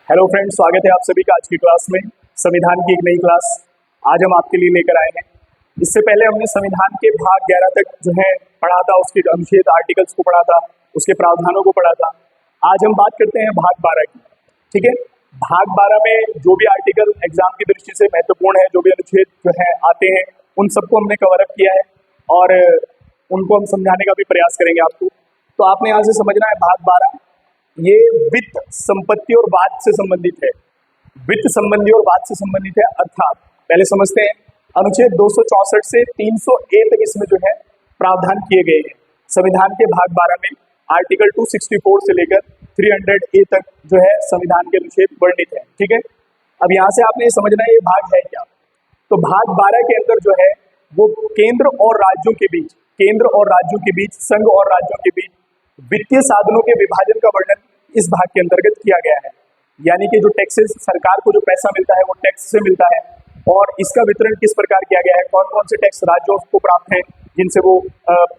Hello friends, स्वागत है आप सभी का आज की क्लास में। संविधान की एक नई क्लास आज हम आपके लिए लेकर आए हैं। इससे पहले हमने संविधान के भाग 11 तक जो है पढ़ा था, उसके अनुच्छेद आर्टिकल्स को पढ़ा था, उसके प्रावधानों को पढ़ा था। आज हम बात करते हैं भाग 12 की। ठीक है, भाग 12 में जो भी आर्टिकल एग्जाम की दृष्टि से महत्वपूर्ण है, जो भी अनुच्छेद जो है आते हैं, उन सबको हमने कवर अप किया है और उनको हम समझाने का भी प्रयास करेंगे आपको। तो आपने यहाँ से समझना है भाग 12 ये वित्त, संपत्ति और वाद से संबंधित है। वित्त संबंधी और वाद से संबंधित है, अर्थात पहले समझते हैं अनुच्छेद 264 से 300A तक इसमें जो है प्रावधान किए गए हैं। संविधान के भाग 12 में आर्टिकल 264 से लेकर 300A तक जो है संविधान के अनुच्छेद वर्णित है। ठीक है, अब यहाँ से आपने समझना है ये भाग है क्या। तो भाग 12 के अंदर जो है वो केंद्र और राज्यों के बीच, संघ और राज्यों के बीच वित्तीय साधनों के विभाजन का वर्णन इस भाग के अंतर्गत किया गया है। यानी कि जो टैक्सेस, सरकार को जो पैसा मिलता है वो टैक्स से मिलता है और इसका वितरण किस प्रकार किया गया है, कौन कौन से टैक्स राज्यों को प्राप्त हैं जिनसे वो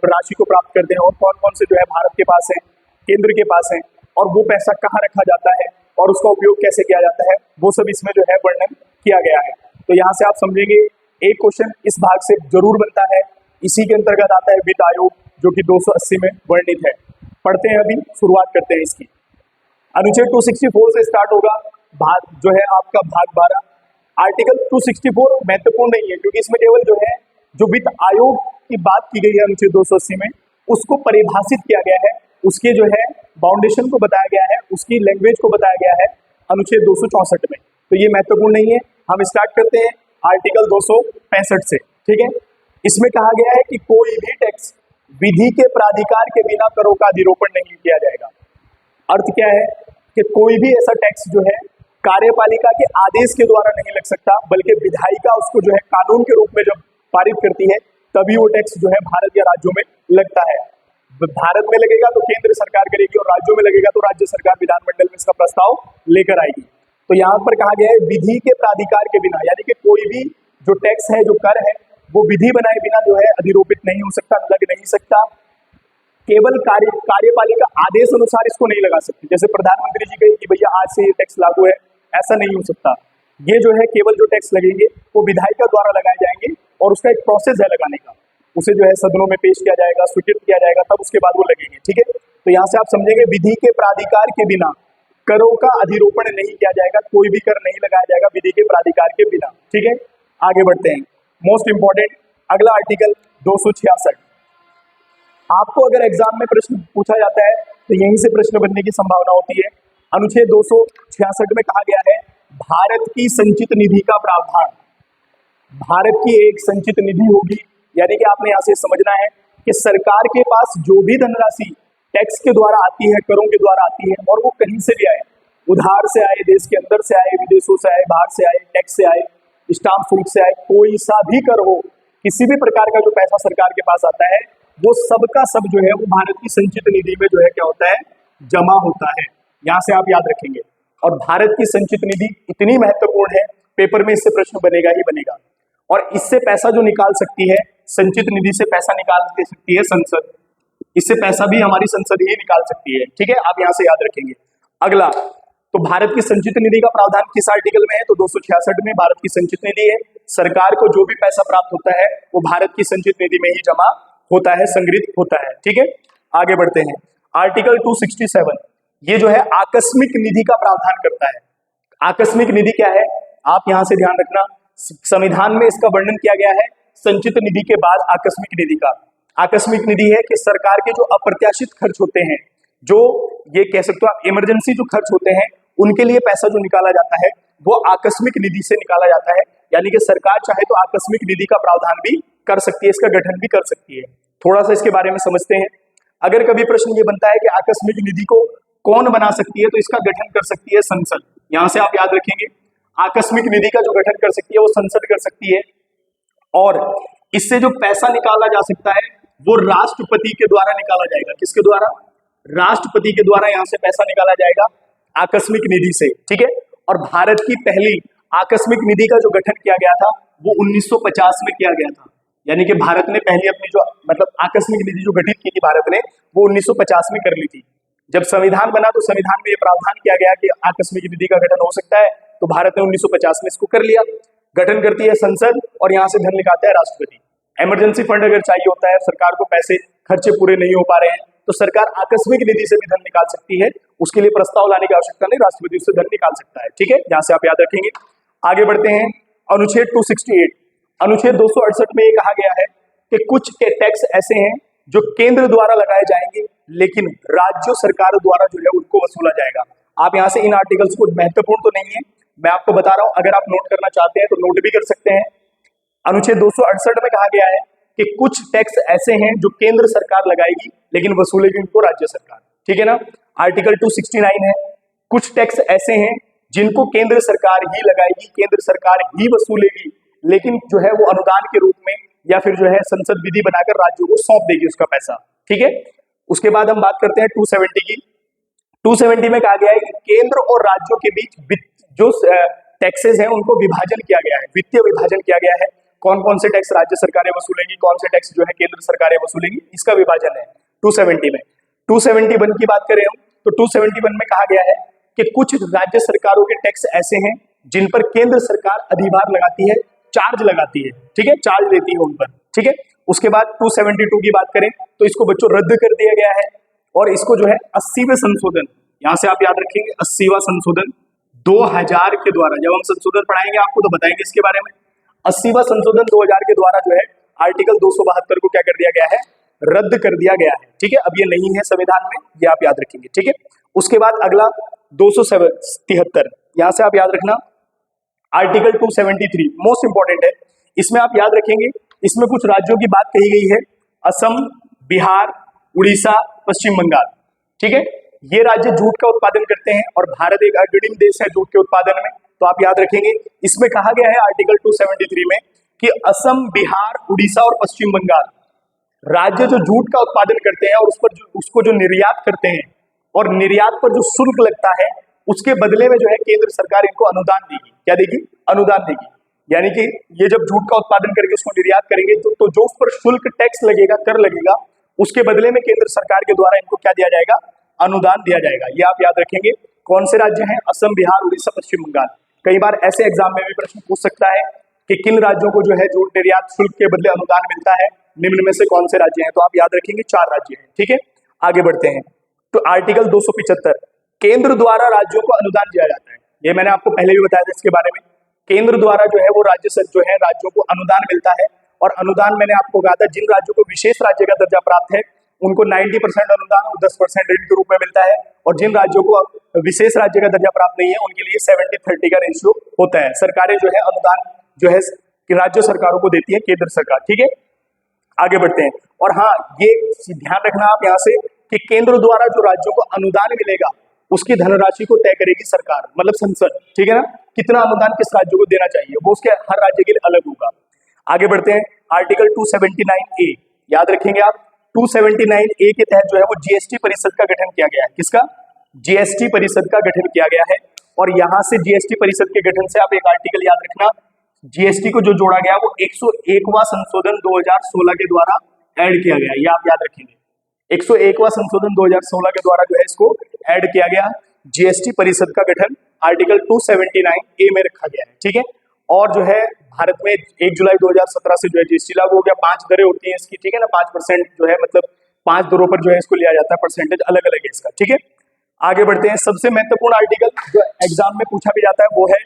राशि को प्राप्त करते हैं और कौन कौन से जो है भारत के पास है, केंद्र के पास है, और वो पैसा कहाँ रखा जाता है और उसका उपयोग कैसे किया जाता है, वो सब इसमें जो है वर्णन किया गया है। तो यहाँ से आप समझेंगे एक क्वेश्चन इस भाग से जरूर बनता है। इसी के अंतर्गत आता है वित्त आयोग, जो कि 280 में वर्णित है। पढ़ते हैं, अभी शुरुआत करते हैं इसकी। अनुच्छेद 264 से स्टार्ट होगा भाग जो है आपका भाग 12। आर्टिकल 264 महत्वपूर्ण नहीं है क्योंकि इसमें केवल जो है जो वित्त आयोग की बात की गई है अनुच्छेद 280 में, उसको परिभाषित किया गया है, उसके जो है बाउंडेशन को बताया गया है, उसकी लैंग्वेज को बताया गया है अनुच्छेद 264 में। तो ये महत्वपूर्ण नहीं है। हम स्टार्ट करते हैं आर्टिकल 265 से। ठीक है, इसमें कहा गया है कि कोई भी टैक्स विधि के प्राधिकार के बिना करों का अधिरोपण नहीं किया जाएगा। अर्थ क्या है कि कोई भी ऐसा टैक्स जो है कार्यपालिका के आदेश के द्वारा नहीं लग सकता, बल्कि विधायिका उसको जो है कानून के रूप में जब पारित करती है तभी वो टैक्स जो है भारत या राज्यों में लगता है। भारत में लगेगा तो केंद्र सरकार करेगी और राज्यों में लगेगा तो राज्य सरकार विधानमंडल में इसका प्रस्ताव लेकर आएगी। तो यहाँ पर कहा गया है विधि के प्राधिकार के बिना, यानी कि कोई भी जो टैक्स है, जो कर है, वो विधि बनाए बिना जो है अधिरोपित नहीं हो सकता, लग नहीं सकता। केवल कार्यपालिका आदेश अनुसार इसको नहीं लगा सकती। जैसे प्रधानमंत्री जी कहे कि भैया आज से ये टैक्स लागू है, ऐसा नहीं हो सकता। ये जो है केवल जो टैक्स लगेंगे वो विधायिका द्वारा लगाए जाएंगे और उसका एक प्रोसेस है लगाने का। उसे जो है सदनों में पेश किया जाएगा, स्वीकृत किया जाएगा, तब उसके बाद वो लगेंगे। ठीक है, तो यहाँ से आप समझेंगे विधि के प्राधिकार के बिना करों का अधिरोपण नहीं किया जाएगा, कोई भी कर नहीं लगाया जाएगा विधि के प्राधिकार के बिना। ठीक है, आगे बढ़ते हैं। मोस्ट इंपॉर्टेंट अगला आर्टिकल 266। आपको अगर एग्जाम में प्रश्न पूछा जाता है तो यहीं से प्रश्न बनने की संभावना होती है। अनुच्छेद 266 में कहा गया है भारत की संचित निधि का प्रावधान। भारत की एक संचित निधि होगी, यानी कि आपने यहाँ से समझना है कि सरकार के पास जो भी धनराशि टैक्स के द्वारा आती है, करों के द्वारा आती है, और वो कहीं से भी आए, उधार से आए, देश के अंदर से आए, विदेशों से आए, बाहर से आए, टैक्स से आए, स्टाम्प शुल्क से आए, कोई सा भी कर हो, किसी भी प्रकार का जो पैसा सरकार के पास आता है वो सबका सब जो है वो भारत की संचित निधि में जो है क्या होता है, जमा होता है। यहाँ से आप याद रखेंगे। और भारत की संचित निधि इतनी महत्वपूर्ण है, पेपर में इससे प्रश्न बनेगा ही बनेगा। और इससे पैसा जो निकाल सकती है, संचित निधि से पैसा निकाल दे सकती है संसद, इससे पैसा भी हमारी संसद ही निकाल सकती है। ठीक है, आप यहाँ से याद रखेंगे। अगला, तो भारत की संचित निधि का प्रावधान किस आर्टिकल में है, तो 266 में भारत की संचित निधि है। सरकार को जो भी पैसा प्राप्त होता है वो भारत की संचित निधि में ही जमा होता है, संग्रहित होता है। ठीक है, आगे बढ़ते हैं। आर्टिकल 267 ये जो है आकस्मिक निधि का प्रावधान करता है। आकस्मिक निधि क्या है, आप यहां से ध्यान रखना। संविधान में इसका वर्णन किया गया है संचित निधि के बाद आकस्मिक निधि का। आकस्मिक निधि है कि सरकार के जो अप्रत्याशित खर्च होते हैं, जो ये कह सकते हो आप इमरजेंसी जो खर्च होते हैं, उनके लिए पैसा जो निकाला जाता है वो आकस्मिक निधि से निकाला जाता है। यानी कि सरकार चाहे तो आकस्मिक निधि का प्रावधान भी कर सकती है, इसका गठन भी कर सकती है। थोड़ा सा इसके बारे में समझते हैं। अगर कभी प्रश्न ये बनता है कि आकस्मिक निधि को कौन बना सकती है, तो इसका गठन कर सकती है संसद। यहां से आप याद रखेंगे, आकस्मिक निधि का जो गठन कर सकती है वो संसद कर सकती है। और इससे जो पैसा निकाला जा सकता है वो राष्ट्रपति के द्वारा निकाला जाएगा। किसके द्वारा, राष्ट्रपति के द्वारा यहाँ से पैसा निकाला जाएगा आकस्मिक निधि से। ठीक है, और भारत की पहली आकस्मिक निधि का जो गठन किया गया था वो 1950 में किया गया था। यानी कि भारत ने पहले अपनी जो आकस्मिक निधि जो गठित की थी भारत ने, वो 1950 में कर ली थी। जब संविधान बना तो संविधान में ये प्रावधान किया गया कि आकस्मिक निधि का गठन हो सकता है, तो भारत ने 1950 में इसको कर लिया। गठन करती है संसद और यहाँ से धन निकालता है राष्ट्रपति। इमरजेंसी फंड अगर चाहिए होता है, सरकार को पैसे खर्चे पूरे नहीं हो पा रहे हैं, तो सरकार आकस्मिक निधि से भी धन निकाल सकती है। उसके लिए प्रस्ताव लाने की आवश्यकता नहीं, राष्ट्रपति उससे धन निकाल सकता है। ठीक है, यहाँ से आप याद रखेंगे। आगे बढ़ते हैं, अनुच्छेद 268, अनुच्छेद 268 में ये कहा गया है कि कुछ के टैक्स ऐसे हैं जो केंद्र द्वारा लगाए जाएंगे, लेकिन राज्य सरकार द्वारा जो है उनको वसूला जाएगा। आप यहाँ से इन आर्टिकल्स को, महत्वपूर्ण तो नहीं है, मैं आपको बता रहा हूं, अगर आप नोट करना चाहते हैं तो नोट भी कर सकते हैं। अनुच्छेद 268 में कहा गया है कि कुछ टैक्स ऐसे हैं जो केंद्र सरकार लगाएगी, लेकिन वसूलेगी उनको राज्य सरकार। ठीक है ना। आर्टिकल 269 है, कुछ टैक्स ऐसे हैं जिनको केंद्र सरकार ही लगाएगी, केंद्र सरकार ही वसूलेगी, लेकिन जो है वो अनुदान के रूप में या फिर जो है संसद विधि बनाकर राज्यों को सौंप देगी उसका पैसा। ठीक है। उसके बाद हम बात करते हैं 270 की। 270 में कहा गया है कि केंद्र और राज्यों के बीच जो टैक्सेस हैं उनको विभाजन किया गया है, वित्तीय विभाजन किया गया है। कौन कौन से टैक्स राज्य सरकारें वसूलेंगी, कौन से टैक्स जो है केंद्र सरकारें वसूलेंगी, इसका विभाजन है 270 में। 271 की बात करें हम तो 271 में कहा गया है कि कुछ राज्य सरकारों के टैक्स ऐसे हैं जिन पर केंद्र सरकार अधिभार लगाती है, चार्ज लगाती है। ठीक है, चार्ज लेती है उन पर। ठीक है। उसके बाद 272 की बात करें तो इसको बच्चों रद्द कर दिया गया है और इसको जो है 80वें संशोधन, यहां से आप याद रखेंगे 80वां संशोधन 2000 के द्वारा, जब हम संशोधन पढ़ाएंगे आपको तो बताएंगे इसके बारे में। 80वां संशोधन 2000 के द्वारा जो है आर्टिकल 272 को क्या कर दिया गया है, रद्द कर दिया गया है। ठीक है, अब ये नहीं है संविधान में, ये आप याद रखेंगे। ठीक है। उसके बाद अगला 273, यहां से आप याद रखना आर्टिकल 273 मोस्ट इंपॉर्टेंट है। इसमें आप याद रखेंगे, इसमें कुछ राज्यों की बात कही गई है, असम, बिहार, उड़ीसा, पश्चिम बंगाल। ठीक है, ये राज्य जूट का उत्पादन करते हैं और भारत एक अग्रणी देश है जूट के उत्पादन में, तो आप याद रखेंगे। इसमें कहा गया है आर्टिकल 273 में कि असम, बिहार, उड़ीसा और पश्चिम बंगाल राज्य जो जूट का उत्पादन करते हैं और उस पर उसको जो निर्यात करते हैं और निर्यात पर जो शुल्क लगता है उसके बदले में जो है केंद्र सरकार इनको अनुदान देगी। क्या देगी? अनुदान देगी। यानी कि ये जब जूट का उत्पादन करके उसको निर्यात करेंगे तो जो उस पर शुल्क, टैक्स लगेगा, कर लगेगा, उसके बदले में केंद्र सरकार के द्वारा इनको क्या दिया जाएगा? अनुदान दिया जाएगा। ये आप याद रखेंगे। कौन से राज्य हैं? असम, बिहार, उड़ीसा, पश्चिम बंगाल। कई बार ऐसे एग्जाम में भी प्रश्न पूछ सकता है कि किन राज्यों को जो है जूट निर्यात शुल्क के बदले अनुदान मिलता है, निम्न में से कौन से राज्य हैं? तो आप याद रखेंगे 4 राज्य हैं। ठीक है, आगे बढ़ते हैं। तो आर्टिकल 275, केंद्र द्वारा राज्यों को अनुदान दिया जाता है। ये मैंने आपको पहले भी बताया था इसके बारे में। केंद्र द्वारा जो है वो राज्यों को अनुदान मिलता है और अनुदान मैंने आपको कहा था जिन राज्यों को विशेष राज्य का दर्जा प्राप्त है उनको 90% अनुदान और 10% ऋण के रूप में मिलता है, और जिन राज्यों को विशेष राज्य का दर्जा प्राप्त नहीं है उनके लिए 70-30 का रेशियो होता है। सरकारें जो है अनुदान जो है राज्य सरकारों को देती है केंद्र सरकार। ठीक है, आगे बढ़ते हैं। और हाँ, ये ध्यान रखना आप यहाँ से कि केंद्र द्वारा जो राज्यों को अनुदान मिलेगा उसकी धनराशि को तय करेगी सरकार, मतलब संसद। ठीक है ना, कितना अनुदान किस राज्य को देना चाहिए वो उसके हर राज्य के लिए अलग होगा। आगे बढ़ते हैं। आर्टिकल 279A याद रखेंगे आप। 279A के तहत जो है वो जीएसटी परिषद का गठन किया गया है। किसका? जीएसटी परिषद का गठन किया गया है। और यहां से जीएसटी परिषद के गठन से आप एक आर्टिकल याद रखना, जीएसटी को जो जोड़ा गया वो 101वां संशोधन 2016 के द्वारा ऐड किया गया। ये आप याद रखेंगे, 101वां संशोधन 2016 के द्वारा जो है इसको ऐड किया गया। जीएसटी परिषद का गठन आर्टिकल 279A में रखा गया है। ठीक है, और जो है भारत में 1 जुलाई 2017 से जो है जीएसटी लागू हो गया। 5 दरें होती हैं इसकी। ठीक है ना, 5% जो है, मतलब 5 दरों पर जो है इसको लिया जाता है, परसेंटेज अलग अलग है इसका। ठीक है, आगे बढ़ते हैं। सबसे महत्वपूर्ण आर्टिकल जो एग्जाम में पूछा भी जाता है वो है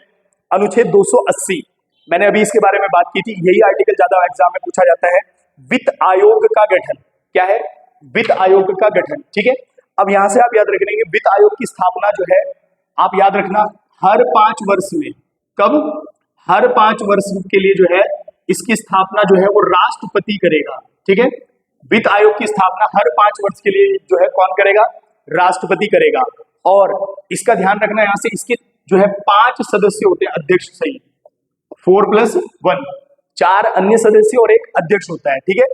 अनुच्छेद 280। मैंने अभी इसके बारे में बात की थी, यही आर्टिकल ज्यादा एग्जाम में पूछा जाता है। वित्त आयोग का गठन। क्या है? वित्त आयोग का गठन। ठीक है, अब यहां से आप याद रखेंगे वित्त आयोग की स्थापना जो है आप याद रखना हर 5 वर्ष में। कब? हर 5 वर्ष के लिए जो है इसकी स्थापना जो है वो राष्ट्रपति करेगा। ठीक है, वित्त आयोग की स्थापना हर 5 वर्ष के लिए जो है कौन करेगा? राष्ट्रपति करेगा। और इसका ध्यान रखना यहां से इसके जो है 5 सदस्य होते हैं, अध्यक्ष सही, 4+1, 4 अन्य सदस्य और एक अध्यक्ष होता है। ठीक है,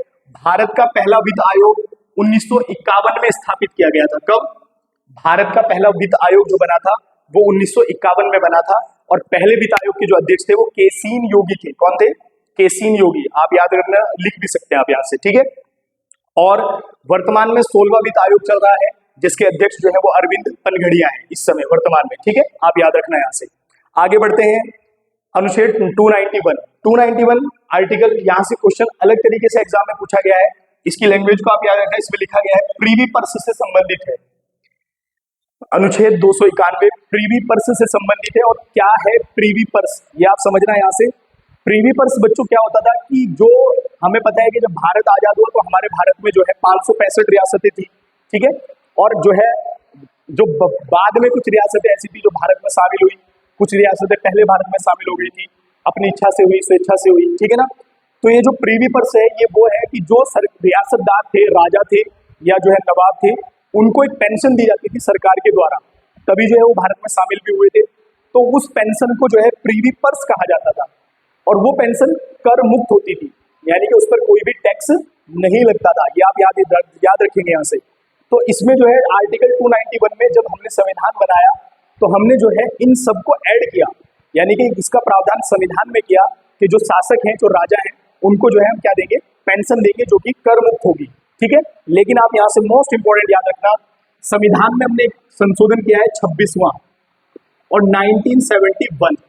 भारत का पहला वित्त आयोग 1951 में स्थापित किया गया था। कब? भारत का पहला वित्त आयोग जो बना था वो 1951 में बना था, और पहले वित्त आयोग के जो अध्यक्ष थे वो केसीन योगी थे। कौन थे? केसीन योगी। आप याद रखना, लिख भी सकते हैं आप यहां से। ठीक है, और वर्तमान में 16वां वित्त आयोग चल रहा है जिसके अध्यक्ष जो है वो अरविंद पनघड़िया है इस समय वर्तमान में, ठीक है, आप याद रखना यहाँ से। आगे बढ़ते हैं, अनुच्छेद 291 आर्टिकल, यहाँ से क्वेश्चन अलग तरीके से एग्जाम में पूछा गया है, इसकी लैंग्वेज को आप याद रखना, इसमें लिखा गया है प्रीवी पर्स से संबंधित है। अनुच्छेद 291 प्रीवी पर्स से संबंधित है। और क्या है प्रीवी पर्स, ये आप समझना यहाँ से। प्रीवी पर्स बच्चों क्या होता था कि जो हमें पता है कि जब भारत आजाद हुआ तो हमारे भारत में जो है 565 रियासतें थी, ठीक है, और जो है जो बाद में कुछ रियासतें ऐसी थी जो भारत में शामिल हुई, कुछ रियासतें पहले भारत में शामिल हो गई थी, अपनी इच्छा से हुई, स्वेच्छा से हुई, ठीक है ना। तो ये जो प्रीवी पर्स है ये वो है कि जो रियासतदार थे, राजा थे या जो है नवाब थे, उनको एक पेंशन दी जाती थी सरकार के द्वारा, तभी जो है वो भारत में शामिल भी हुए थे। तो उस पेंशन को जो है प्रीवी पर्स कहा जाता था, और वो पेंशन कर मुक्त होती थी, यानी कि उस पर कोई भी टैक्स नहीं लगता था। ये आप याद रखेंगे यहाँ से। तो इसमें जो है आर्टिकल 291 में जब हमने संविधान बनाया तो हमने जो है इन सबको ऐड किया, यानी कि इसका प्रावधान संविधान में किया कि जो शासक हैं, जो राजा हैं, उनको जो है हम क्या देंगे, पेंशन देंगे जो कि कर मुक्त होगी, ठीक है। लेकिन आप यहाँ से मोस्ट इंपोर्टेंट याद रखना, संविधान में हमने संशोधन किया है 26वां और 1971,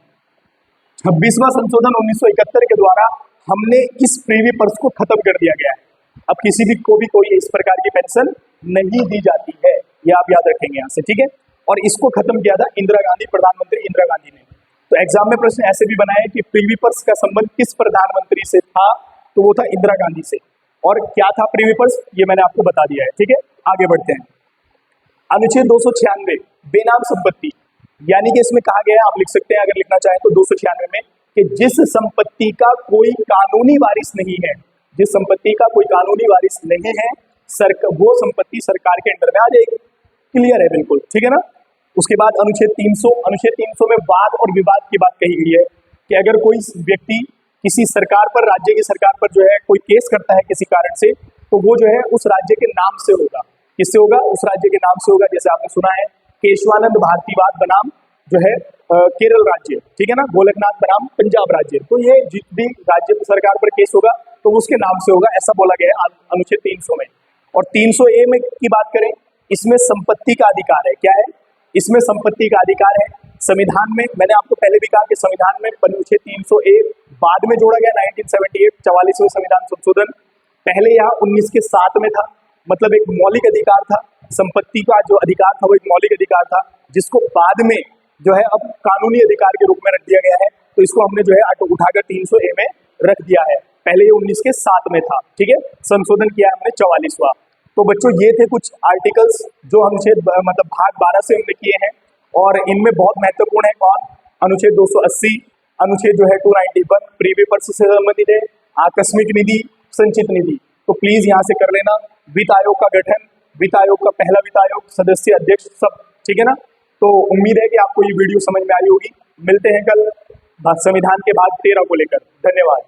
26वां संशोधन 1971 के द्वारा हमने इस प्रीवी पर्स को खत्म कर दिया गया है। अब किसी भी को भी कोई इस प्रकार की पेंशन नहीं दी जाती है, ये आप याद रखेंगे यहाँ से, ठीक है। और इसको खत्म किया था इंदिरा गांधी, प्रधानमंत्री इंदिरा गांधी ने। तो एग्जाम में प्रश्न ऐसे भी बनाए कि प्रीवी पर्स का संबंध किस प्रधानमंत्री से था, तो वो था इंदिरा गांधी से। और क्या था प्रीवी पर्स, ये मैंने आपको बता दिया है, ठीक है। आगे बढ़ते हैं, अनुच्छेद 296 बेनाम संपत्ति, यानी कि इसमें कहा गया है, आप लिख सकते हैं अगर लिखना चाहें तो 296 में, कि जिस संपत्ति का कोई कानूनी वारिस नहीं है, जिस संपत्ति का कोई कानूनी वारिस नहीं है, वो संपत्ति सरकार के अंडर में आ जाएगी। क्लियर है बिल्कुल, ठीक है ना। उसके बाद अनुच्छेद 300 में वाद और विवाद की बात कही गई है कि अगर कोई व्यक्ति किसी सरकार पर, राज्य की सरकार पर जो है कोई केस करता है किसी कारण से, तो वो जो है उस राज्य के नाम से होगा। किससे होगा, उस राज्य के नाम से होगा। जैसे आपने सुना है केशवानंद भारतीवाद बनाम जो है केरल राज्य, ठीक है ना, गोलकनाथ बनाम पंजाब राज्य। तो ये जिस भी राज्य सरकार पर केस होगा तो उसके नाम से होगा, ऐसा बोला गया है अनुच्छेद 300 में। और 300A में की बात करें, इसमें संपत्ति का अधिकार है। क्या है, इसमें संपत्ति का अधिकार है। संविधान में मैंने आपको पहले भी कहा कि संविधान में अनुच्छेद 300A बाद में जोड़ा गया 1978 44वें संविधान संशोधन। पहले यहाँ 19 के 7 में था, मतलब एक मौलिक अधिकार था, संपत्ति का जो अधिकार था वो एक मौलिक अधिकार था, जिसको बाद में जो है अब कानूनी अधिकार के रूप में रख दिया गया है। तो इसको हमने जो है उठाकर 300A में रख दिया है। पहले ये 19 के 7 में था, ठीक है, संशोधन किया है हमने 44वां। तो बच्चों ये थे कुछ आर्टिकल्स जो अनुच्छेद मतलब भाग 12 से हमने किए हैं, और इनमें बहुत महत्वपूर्ण है कौन, अनुच्छेद 280, अनुच्छेद जो है 291 प्रीवी पर्स से संबंधित है, आकस्मिक निधि, संचित निधि। तो प्लीज यहाँ से कर लेना। वित्त आयोग का गठन, वित्त आयोग का पहला वित्त आयोग, सदस्य, अध्यक्ष, सब, ठीक है ना। तो उम्मीद है कि आपको ये वीडियो समझ में आई होगी। मिलते हैं कल संविधान के भाग 13 को लेकर। धन्यवाद।